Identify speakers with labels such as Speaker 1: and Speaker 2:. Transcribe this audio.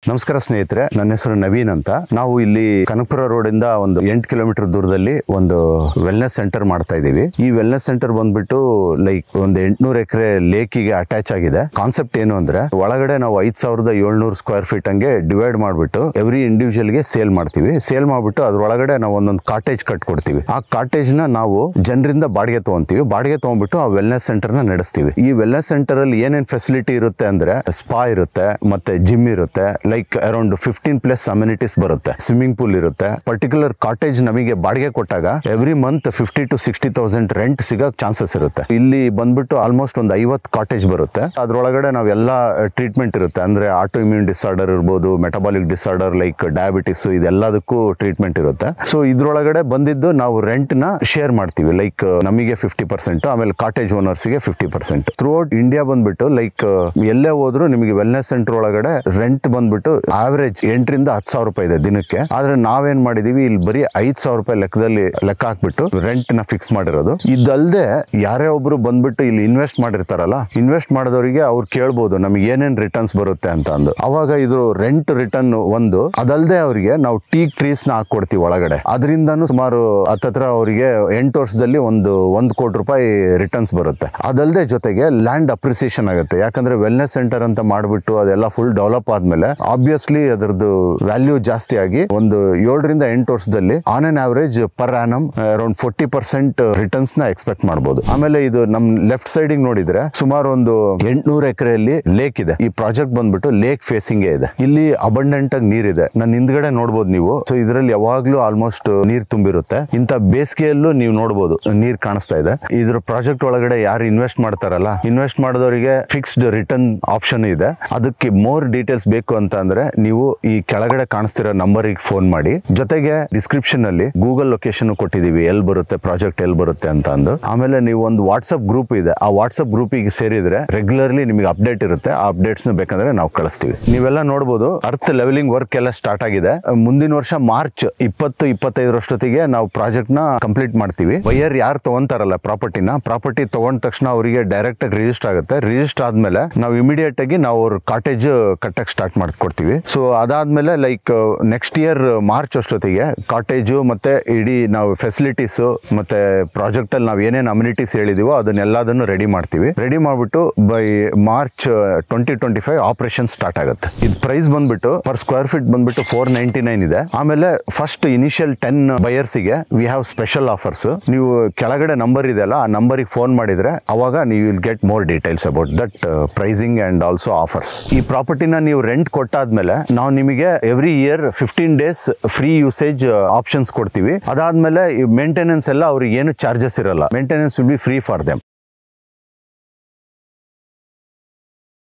Speaker 1: ನಮಸ್ಕಾರ ಸ್ನೇಹಿತರೆ, ನನ್ನ ಹೆಸರು ನವೀನ್ ಅಂತ. ನಾವು ಇಲ್ಲಿ ಕನಕಪುರ ರೋಡ್ ಇಂದ ಒಂದು 8 ಕಿಲೋಮೀಟರ್ ದೂರದಲ್ಲಿ ಒಂದು ವೆಲ್ನೆಸ್ ಸೆಂಟರ್ ಮಾಡ್ತಾ ಇದೀವಿ. ಈ ವೆಲ್ನೆಸ್ ಸೆಂಟರ್ ಬಂದ್ಬಿಟ್ಟು ಒಂದು 800 ಎಕರೆ ಲೇಕಿಗೆ ಅಟ್ಯಾಚ್ ಆಗಿದೆ. ಕಾನ್ಸೆಪ್ಟ್ ಏನು ಅಂದ್ರೆ, ಒಳಗಡೆ ನಾವು 5700 ಸ್ಕ್ವೇರ್ ಫೀಟ್ ಹಂಗೆ ಡಿವೈಡ್ ಮಾಡ್ಬಿಟ್ಟು ಎವ್ರಿ ಇಂಡಿವಿಜುವಲ್ ಗೆ ಸೇಲ್ ಮಾಡ್ತೀವಿ. ಸೇಲ್ ಮಾಡ್ಬಿಟ್ಟು ಅದ್ರೊಳಗಡೆ ನಾವು ಒಂದೊಂದು ಕಾಟೇಜ್ ಕಟ್ಕೊಡ್ತೀವಿ. ಆ ಕಾಟೇಜ್ ನ ನಾವು ಜನರಿಂದ ಬಾಡಿಗೆ ತಗೊಂತೀವಿ. ಬಾಡಿಗೆ ತಗೊಂಡ್ಬಿಟ್ಟು ಆ ವೆಲ್ನೆಸ್ ಸೆಂಟರ್ ನ ನಡೆಸ್ತೀವಿ. ಈ ವೆಲ್ನೆಸ್ ಸೆಂಟರ್ ಅಲ್ಲಿ ಏನೇನ್ ಫೆಸಿಲಿಟಿ ಇರುತ್ತೆ ಅಂದ್ರೆ, ಸ್ಪಾ ಇರುತ್ತೆ, ಮತ್ತೆ ಜಿಮ್ ಇರುತ್ತೆ, ಅರೌಂಡ್ 15+ ಅಮ್ಯುನಿಟೀಸ್ ಬರುತ್ತೆ, ಸ್ವಿಮ್ಮಿಂಗ್ ಪೂಲ್ ಇರುತ್ತೆ. ಪರ್ಟಿಕ್ಯುಲರ್ ಕಾಟೇಜ್ ನಮಗೆ ಬಾಡಿಗೆ ಕೊಟ್ಟಾಗ ಎವ್ರಿ ಮಂತ್ 50,000 to 60,000 ರೆಂಟ್ ಸಿಗಕ್ ಚಾನ್ಸಸ್ ಇರುತ್ತೆ. ಇಲ್ಲಿ ಬಂದ್ಬಿಟ್ಟು ಆಲ್ಮೋಸ್ಟ್ ಒಂದು 50 ಕಾಟೇಜ್ ಬರುತ್ತೆ. ಅದ್ರೊಳಗಡೆ ನಾವೆಲ್ಲ ಟ್ರೀಟ್ಮೆಂಟ್ ಇರುತ್ತೆ. ಅಂದ್ರೆ ಆಟೋ ಇಮ್ಯೂನ್ ಡಿಸಾರ್ಡರ್ ಇರ್ಬೋದು, ಮೆಟಬಾಲಿಕ್ ಡಿಸಾರ್ಡರ್ ಲೈಕ್ ಡಯಾಬಿಟಿಸ್, ಇದೆಲ್ಲದಕ್ಕೂ ಟ್ರೀಟ್ಮೆಂಟ್ ಇರುತ್ತೆ. ಸೊ ಇದ್ರೊಳಗಡೆ ಬಂದಿದ್ದು ನಾವು ರೆಂಟ್ ನ ಶೇರ್ ಮಾಡ್ತೀವಿ. ನಮಗೆ 50%, ಆಮೇಲೆ ಕಾಟೇಜ್ ಓನರ್ಸ್ ಗೆ 50%. ಥ್ರೂ ಔಟ್ ಇಂಡಿಯಾ ಬಂದ್ಬಿಟ್ಟು ಎಲ್ಲೇ ಹೋದ್ರು ನಿಮಗೆ ವೆಲ್ನೆಸ್ ಸೆಂಟರ್ ಒಳಗಡೆ ರೆಂಟ್ ಬಂದ್ಬಿಟ್ಟು ಆವರೇಜ್ 8,000 to 10,000 ರೂಪಾಯಿ ಇದೆ ದಿನಕ್ಕೆ. ಆದ್ರೆ ನಾವೇನ್ ಮಾಡಿದೀವಿ, ಇಲ್ಲಿ ಬರೀ 5,000 ರೂಪಾಯಿ ಲೆಕ್ಕದಲ್ಲಿ ಲೆಕ್ಕ ಹಾಕ್ಬಿಟ್ಟು ರೆಂಟ್ ನ ಫಿಕ್ಸ್ ಮಾಡಿರೋದು. ಇದಲ್ದೆ ಯಾರೇ ಒಬ್ರು ಬಂದ್ಬಿಟ್ಟು ಇಲ್ಲಿ ಇನ್ವೆಸ್ಟ್ ಮಾಡಿರ್ತಾರಲ್ಲ, ಇನ್ವೆಸ್ಟ್ ಮಾಡಿದವರಿಗೆ ಅವ್ರು ಕೇಳ್ಬೋದು ನಮಗೆ ಏನೇನ್ ರಿಟರ್ನ್ಸ್ ಬರುತ್ತೆ ಅಂತ ಅಂದು. ಅವಾಗ ಇದು ರೆಂಟ್ ರಿಟರ್ನ್ ಒಂದು, ಅದಲ್ದೆ ಅವರಿಗೆ ನಾವು ಟೀಕ್ ಟ್ರೀಸ್ ನ ಹಾಕೊಡ್ತೀವಿ ಒಳಗಡೆ. ಅದರಿಂದಾನು ಸುಮಾರು ಹತ್ತತ್ರ ಅವರಿಗೆ 8 ವರ್ಷದಲ್ಲಿ ಒಂದು 1 ಕೋಟಿ ರೂಪಾಯಿ ರಿಟರ್ನ್ಸ್ ಬರುತ್ತೆ. ಅದಲ್ದೆ ಜೊತೆಗೆ ಲ್ಯಾಂಡ್ ಅಪ್ರಿಸಿಯೇಷನ್ ಆಗುತ್ತೆ. ಯಾಕಂದ್ರೆ ವೆಲ್ನೆಸ್ ಸೆಂಟರ್ ಅಂತ ಮಾಡ್ಬಿಟ್ಟು ಅದೆಲ್ಲ ಫುಲ್ ಡೆವಲಪ್ ಆದ್ಮೇಲೆ ಆಬ್ವಿಯಸ್ಲಿ ಅದರದ್ದು ವ್ಯಾಲ್ಯೂ ಜಾಸ್ತಿ ಆಗಿ ಒಂದು 7 ರಿಂದ 8 ವರ್ಷದಲ್ಲಿ on an average per annum around 40% returns ನ ಎಕ್ಸ್ಪೆಕ್ಟ್ ಮಾಡಬಹುದು. ಆಮೇಲೆ ಇದು ನಮ್ ಲೆಫ್ಟ್ ಸೈಡ್ ನೋಡಿದ್ರೆ ಸುಮಾರು ಒಂದು 800 ಎಕರೆಯಲ್ಲಿ ಲೇಕ್ ಇದೆ. ಈ ಪ್ರಾಜೆಕ್ಟ್ ಬಂದ್ಬಿಟ್ಟು ಲೇಕ್ ಫೇಸಿಂಗ್ ಇದೆ. ಇಲ್ಲಿ ಅಬಂಡೆಂಟ್ ಆಗಿ ನೀರಿದೆ. ನನ್ನ ಹಿಂದ್ಗಡೆ ನೋಡ್ಬೋದು ನೀವು. ಸೊ ಇದರಲ್ಲಿ ಯಾವಾಗ್ಲೂ ಆಲ್ಮೋಸ್ಟ್ ನೀರ್ ತುಂಬಿರುತ್ತೆ. ಇಂತ ಬೇಸಿಗೆಯಲ್ಲೂ ನೀವು ನೋಡ್ಬೋದು ನೀರ್ ಕಾಣಿಸ್ತಾ ಇದೆ. ಇದ್ರ ಪ್ರಾಜೆಕ್ಟ್ ಒಳಗಡೆ ಯಾರು ಇನ್ವೆಸ್ಟ್ ಮಾಡ್ತಾರಲ್ಲ, ಇನ್ವೆಸ್ಟ್ ಮಾಡಿದವರಿಗೆ ಫಿಕ್ಸ್ಡ್ ರಿಟರ್ನ್ ಆಪ್ಷನ್ ಇದೆ. ಅದಕ್ಕೆ ಮೋರ್ ಡೀಟೇಲ್ಸ್ ಬೇಕು ಅಂತ ಅಂದ್ರೆ ನೀವು ಈ ಕೆಳಗಡೆ ಕಾಣಿಸ್ತಿರೋ ನಂಬರಿಗೆ ಫೋನ್ ಮಾಡಿ. ಜೊತೆಗೆ ಡಿಸ್ಕ್ರಿಪ್ಷನ್ ಅಲ್ಲಿ ಗೂಗಲ್ ಲೊಕೇಶನ್ ಕೊಟ್ಟಿದೀವಿ, ಎಲ್ಲಿ ಬರುತ್ತೆ ಪ್ರಾಜೆಕ್ಟ್, ಎಲ್ಲಿ ಬರುತ್ತೆ ಅಂತ ಅಂದು. ಆಮೇಲೆ ನೀವು ಒಂದು ವಾಟ್ಸ್ಆಪ್ ಗ್ರೂಪ್ ಇದೆ, ಆ ವಾಟ್ಸ್ಆಪ್ ಗ್ರೂಪಿಗೆ ಸೇರಿದ್ರೆ ರೆಗ್ಯುಲರ್ಲಿ ನಿಮಗೆ ಅಪ್ಡೇಟ್ ಇರುತ್ತೆ. ಆ ಅಪ್ಡೇಟ್ಸ್ ಬೇಕಂದ್ರೆ ನಾವು ಕಳಿಸ್ತೀವಿ. ನೀವೆಲ್ಲ ನೋಡಬಹುದು ಅರ್ತ್ ಲೆವೆಲಿಂಗ್ ವರ್ಕ್ ಎಲ್ಲ ಸ್ಟಾರ್ಟ್ ಆಗಿದೆ. ಮುಂದಿನ ವರ್ಷ ಮಾರ್ಚ್ 20-25 ನಾವು ಪ್ರಾಜೆಕ್ಟ್ ನ ಕಂಪ್ಲೀಟ್ ಮಾಡ್ತೀವಿ. ಬೈಯರ್ ಯಾರು ತಗೊಂತಾರಲ್ಲ ಪ್ರಾಪರ್ಟಿ ತಗೊಂಡ ತಕ್ಷಣ ಅವರಿಗೆ ಡೈರೆಕ್ಟ್ ಆಗಿ ರಿಜಿಸ್ಟರ್ ಆಗುತ್ತೆ. ರಿಜಿಸ್ಟರ್ ಆದ್ಮೇಲೆ ನಾವು ಇಮಿಡಿಯೇಟ್ ಆಗಿ ನಾವು ಅವ್ರ ಕಾಟೇಜ್ ಕಟ್ಟಕ್ ಸ್ಟಾರ್ಟ್ ಮಾಡ್ಕೊಡ್ತೀವಿ. ಸೊ ಅದಾದ್ಮೇಲೆ ನೆಕ್ಸ್ಟ್ ಇಯರ್ ಮಾರ್ಚ್ ಅಷ್ಟೊತ್ತಿಗೆ ಕಾಟೇಜು ಮತ್ತೆ ಇಡೀ ನಾವು ಫೆಸಿಲಿಟೀಸ್ ಮತ್ತೆ ಪ್ರಾಜೆಕ್ಟ್ ಅಲ್ಲಿ ನಾವು ಏನೇನು ಅಮ್ಯುನಿಟೀಸ್ ಹೇಳಿದೀವೋ ಅದನ್ನೆಲ್ಲದನ್ನು ರೆಡಿ ಮಾಡ್ತೀವಿ. ರೆಡಿ ಮಾಡ್ಬಿಟ್ಟು ಬೈ ಮಾರ್ಚ್ 2025 ಆಪರೇಷನ್ ಸ್ಟಾರ್ಟ್ ಆಗುತ್ತೆ. ಇದು ಪ್ರೈಸ್ ಬಂದ್ಬಿಟ್ಟು ಪರ್ ಸ್ಕ್ವೇರ್ ಫೀಟ್ ಬಂದ್ಬಿಟ್ಟು 499 ಇದೆ. ಆಮೇಲೆ ಫಸ್ಟ್ ಇನಿಷಿಯಲ್ 10 ಬಯರ್ಸಿಗೆ ವಿ ಹ್ಯಾವ್ ಸ್ಪೆಷಲ್ ಆಫರ್ಸ್. ನೀವು ಕೆಳಗಡೆ ನಂಬರ್ ಇದೆ ಅಲ್ಲ, ಆ ನಂಬರಿಗೆ ಫೋನ್ ಮಾಡಿದ್ರೆ ಅವಾಗ ನೀವು will get more details about that pricing and also offers. ಈ ಪ್ರಾಪರ್ಟಿನ ನೀವು ರೆಂಟ್ ಕೊಟ್ಟಾದ್ಮೇಲೆ ನಾವು ನಿಮಗೆ every year 15 days free usage options ಕೊಡ್ತೀವಿ. ಅದಾದ್ಮೇಲೆ ಮೇಂಟೆನೆನ್ಸ್ ಎಲ್ಲ ಅವ್ರಿಗೆ ಏನು ಚಾರ್ಜಸ್ ಇರಲ್ಲ. Maintenance will be free for them.